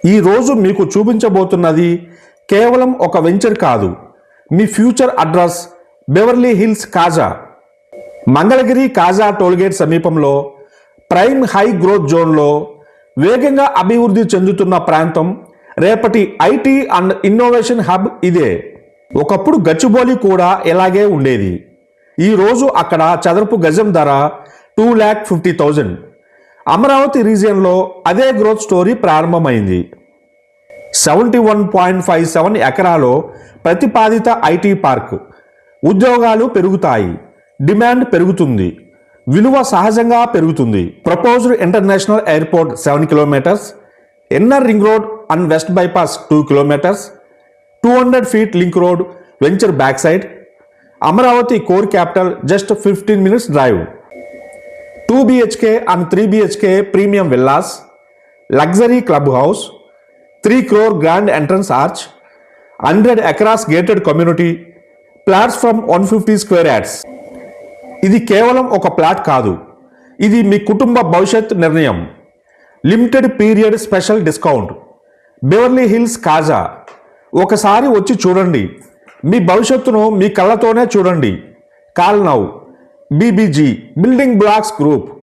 ఈ రోజు మీకు చూపించబోతున్నది కేవలం ఒక వెంచర్ కాదు, మీ ఫ్యూచర్ అడ్రస్ బెవర్లీ హిల్స్ కాజా. మంగళగిరి కాజా టోల్గేట్ సమీపంలో ప్రైమ్ హై గ్రోత్ జోన్లో వేగంగా అభివృద్ధి చెందుతున్న ప్రాంతం. రేపటి ఐటీ అండ్ ఇన్నోవేషన్ హబ్ ఇదే. ఒకప్పుడు గచ్చిబౌలి కూడా ఇలాగే ఉండేది. ఈరోజు అక్కడ చదరపు గజం ధర 2,50,000. అమరావతి రీజియన్లో అదే గ్రోత్ స్టోరీ ప్రారంభమైంది. 71.57 ఎకరాలో ప్రతిపాదిత ఐటీ పార్క్. ఉద్యోగాలు పెరుగుతాయి, డిమాండ్ పెరుగుతుంది, విలువ సహజంగా పెరుగుతుంది. Proposed international airport 7 kilometres, inner ring road and west bypass 2 kilometres, 200 feet link road venture back side. Amaravati core capital just 15 minutes drive. 2 BHK and 3 BHK premium villas, luxury club house, 3 crore grand entrance arch, 100 acres gated community, plots from 150 square yards. ఇది కేవలం ఒక plot కాదు, ఇది మీ కుటుంబ భవిష్యత్ నిర్ణయం. Limited period special discount. Beverly Hills Kaza. ఒకసారి వచ్చి చూడండి, మీ భవిష్యత్తును మీ కళ్ళతోనే చూడండి. Call now. BBG building blocks group.